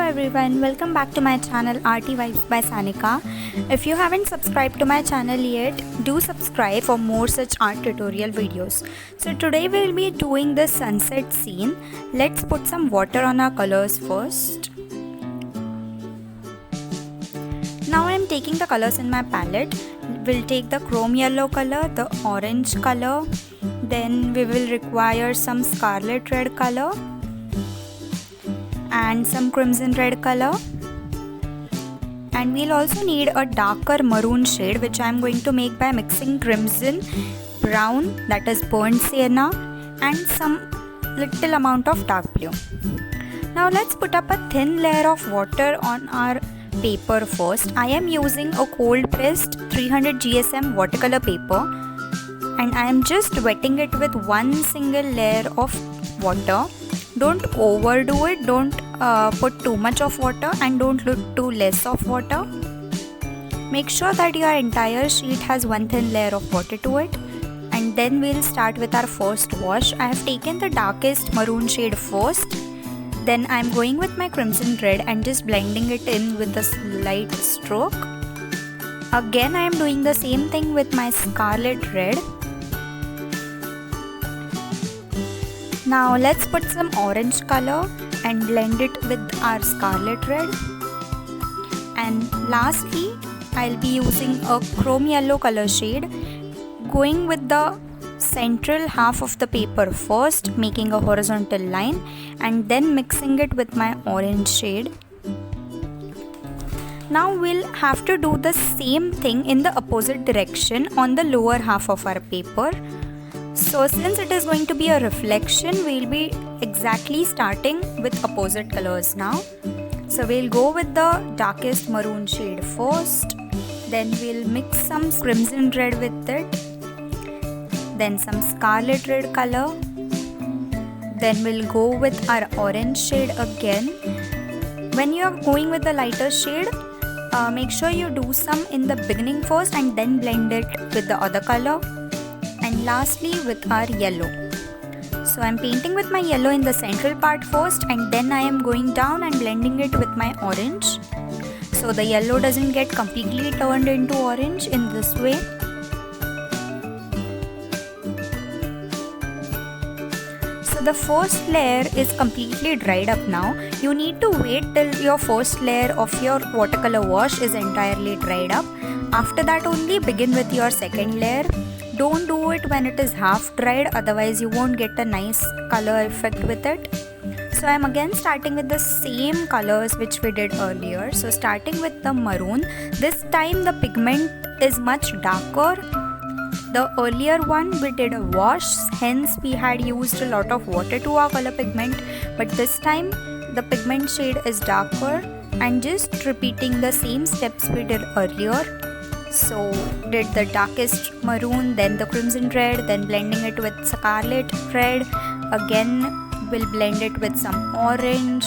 everyone, welcome back to my channel Arty Vibes by Sanika. If you haven't subscribed to my channel yet, do subscribe for more such art tutorial videos. So today we'll be doing the sunset scene. Let's put some water on our colors first. Now I am taking the colors in my palette. We'll take the chrome yellow color, the orange color, then we will require some scarlet red color and some crimson red color, and we'll also need a darker maroon shade, which I am going to make by mixing crimson, brown, that is burnt sienna, and some little amount of dark blue. Now let's put up a thin layer of water on our paper first. I am using a cold pressed 300 GSM watercolor paper, and I am just wetting it with one single layer of water. Don't overdo it, don't put too much of water and don't put too less of water. Make sure that your entire sheet has one thin layer of water to it, and then we'll start with our first wash. I have taken the darkest maroon shade first, then I'm going with my crimson red and just blending it in with a slight stroke. Again I am doing the same thing with my scarlet red. Now let's put some orange color and blend it with our scarlet red. And lastly, I'll be using a chrome yellow color shade, going with the central half of the paper first, making a horizontal line, and then mixing it with my orange shade. Now we'll have to do the same thing in the opposite direction on the lower half of our paper. So since it is going to be a reflection, we'll be exactly starting with opposite colors now. So we'll go with the darkest maroon shade first, then we'll mix some crimson red with it, then some scarlet red color, then we'll go with our orange shade again. When you are going with the lighter shade, make sure you do some in the beginning first and then blend it with the other color. And lastly with our yellow. So I'm painting with my yellow in the central part first, and then I am going down and blending it with my orange, so the yellow doesn't get completely turned into orange in this way. So the first layer is completely dried up now. You need to wait till your first layer of your watercolor wash is entirely dried up. After that only begin with your second layer. Don't do it when it is half dried, otherwise you won't get a nice color effect with it. So I'm again starting with the same colors which we did earlier. So starting with the maroon, this time the pigment is much darker. The earlier one we did a wash, hence we had used a lot of water to our color pigment, but this time the pigment shade is darker, and just repeating the same steps we did earlier. So did the darkest maroon, then the crimson red, then blending it with scarlet red. Again we'll blend it with some orange.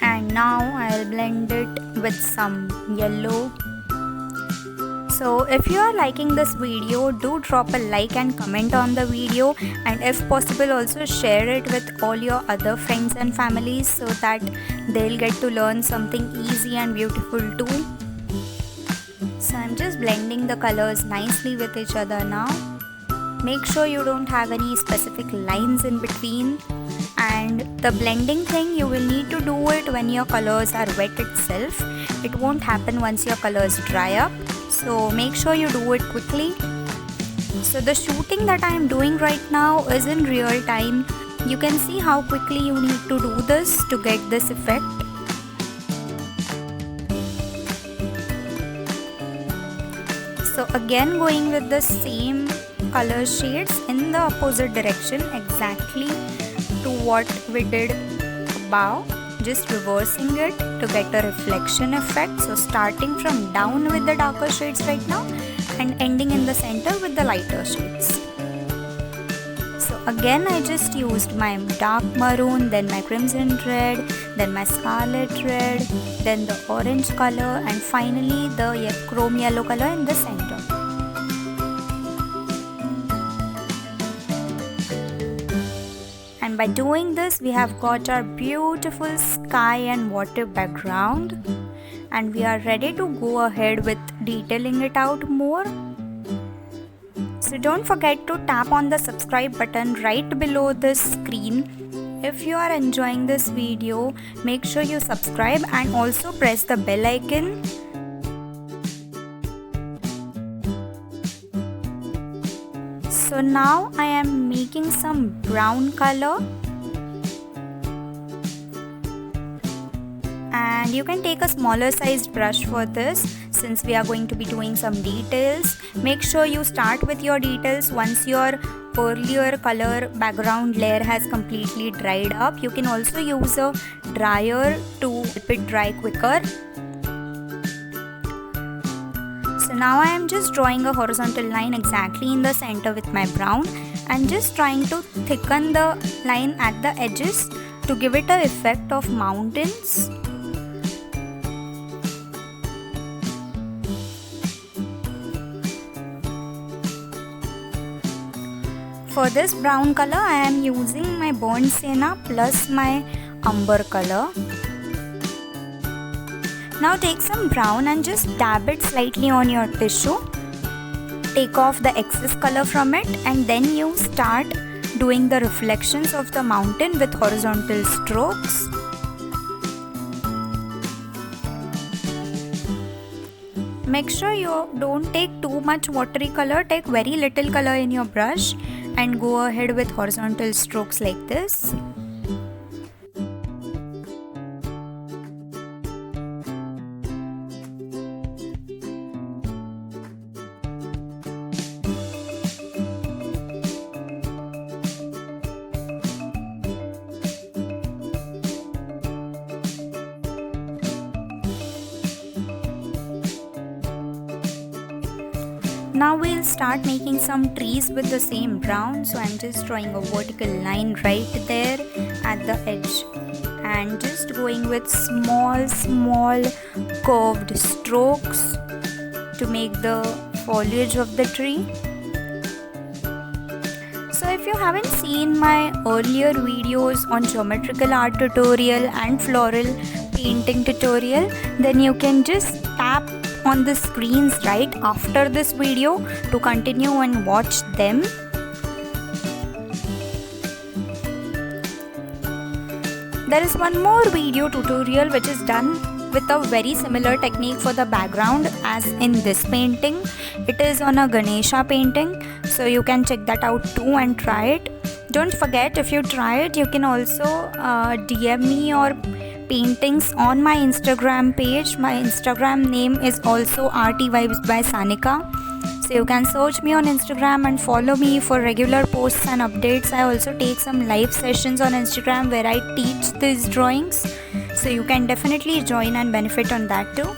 And now I'll blend it with some yellow. So if you are liking this video, do drop a like and comment on the video, and if possible also share it with all your other friends and families so that they'll get to learn something easy and beautiful too. So I'm just blending the colors nicely with each other now. Make sure you don't have any specific lines in between, and the blending thing you will need to do it when your colors are wet itself. It won't happen once your colors dry up. So make sure you do it quickly. So the shooting that I am doing right now is in real time. You can see how quickly you need to do this to get this effect. So again going with the same color shades in the opposite direction exactly to what we did above. Just reversing it to get a reflection effect. So starting from down with the darker shades right now and ending in the center with the lighter shades. So again I just used my dark maroon, then my crimson red, then my scarlet red, then the orange color, and finally the chrome yellow color in the center. And by doing this, we have got our beautiful sky and water background, and we are ready to go ahead with detailing it out more. So don't forget to tap on the subscribe button right below this screen. If you are enjoying this video, make sure you subscribe and also press the bell icon. So now I am making some brown color, and you can take a smaller sized brush for this since we are going to be doing some details. Make sure you start with your details once your earlier color background layer has completely dried up. You can also use a dryer to help it dry quicker. So now I am just drawing a horizontal line exactly in the center with my brown and just trying to thicken the line at the edges to give it an effect of mountains. For this brown color, I am using my burnt sienna plus my umber color. Now take some brown and just dab it slightly on your tissue. Take off the excess color from it, and then you start doing the reflections of the mountain with horizontal strokes. Make sure you don't take too much watery color, take very little color in your brush and go ahead with horizontal strokes like this. Now we'll start making some trees with the same brown. So I'm just drawing a vertical line right there at the edge and just going with small curved strokes to make the foliage of the tree. So if you haven't seen my earlier videos on geometrical art tutorial and floral painting tutorial, then you can just tap on the screens right after this video to continue and watch them. There is one more video tutorial which is done with a very similar technique for the background as in this painting. It is on a Ganesha painting, so you can check that out too and try it. Don't forget, if you try it, you can also DM me your paintings on my Instagram page. My Instagram name is also RT Vibes by Sanika. So you can search me on Instagram and follow me for regular posts and updates. I also take some live sessions on Instagram where I teach these drawings. So you can definitely join and benefit on that too.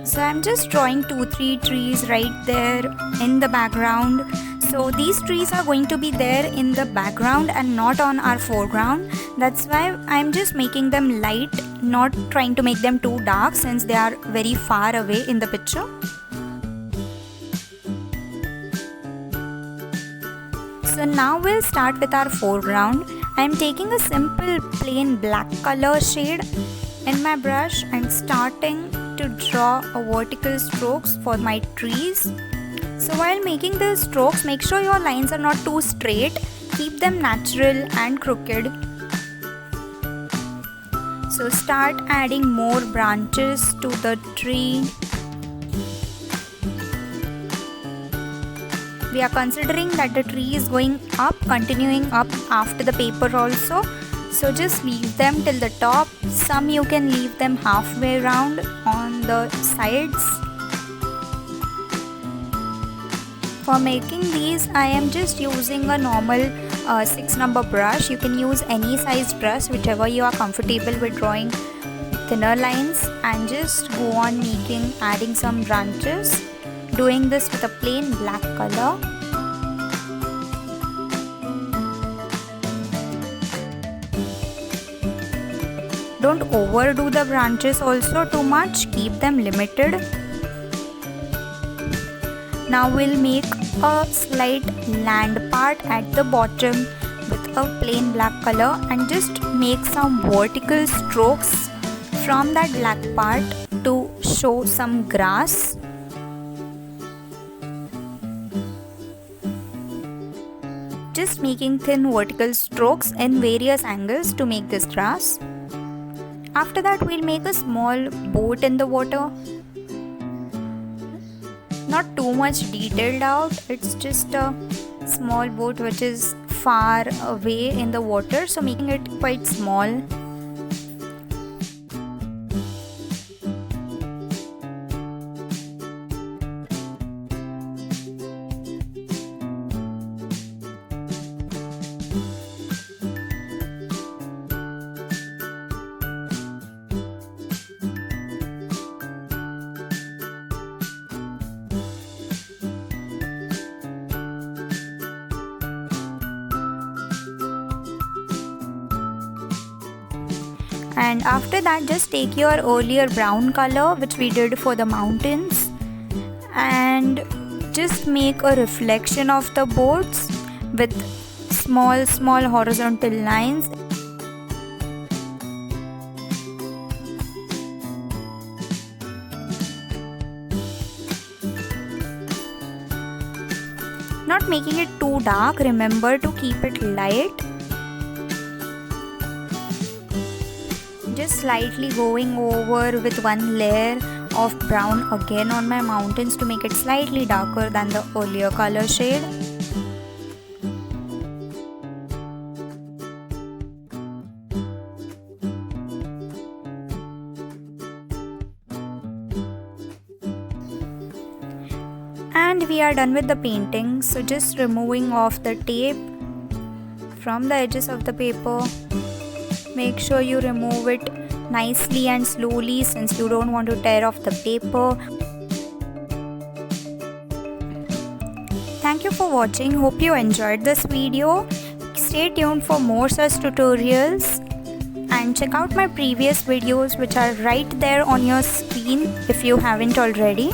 So I'm just drawing 2-3 trees right there in the background. So these trees are going to be there in the background and not on our foreground. That's why I'm just making them light, not trying to make them too dark since they are very far away in the picture. So now we'll start with our foreground. I'm taking a simple plain black color shade in my brush and starting to draw a vertical strokes for my trees. So while making the strokes, make sure your lines are not too straight. Keep them natural and crooked. So start adding more branches to the tree. We are considering that the tree is going up, continuing up after the paper also. So just leave them till the top. Some you can leave them halfway around on the sides. For making these, I am just using a normal 6 number brush. You can use any size brush, whichever you are comfortable with drawing thinner lines, and just go on adding some branches. Doing this with a plain black color. don't overdo the branches also too much, keep them limited. Now we'll make a slight land part at the bottom with a plain black color and just make some vertical strokes from that black part to show some grass. Just making thin vertical strokes in various angles to make this grass. After that we'll make a small boat in the water. Not too much detailed out, it's just a small boat which is far away in the water, so making it quite small. And after that, just take your earlier brown color which we did for the mountains and just make a reflection of the boats with small horizontal lines. Not making it too dark, remember to keep it light. Just slightly going over with one layer of brown again on my mountains to make it slightly darker than the earlier color shade. And we are done with the painting, so just removing off the tape from the edges of the paper. Make sure you remove it nicely and slowly since you don't want to tear off the paper. Thank you for watching. Hope you enjoyed this video. Stay tuned for more such tutorials and check out my previous videos which are right there on your screen if you haven't already.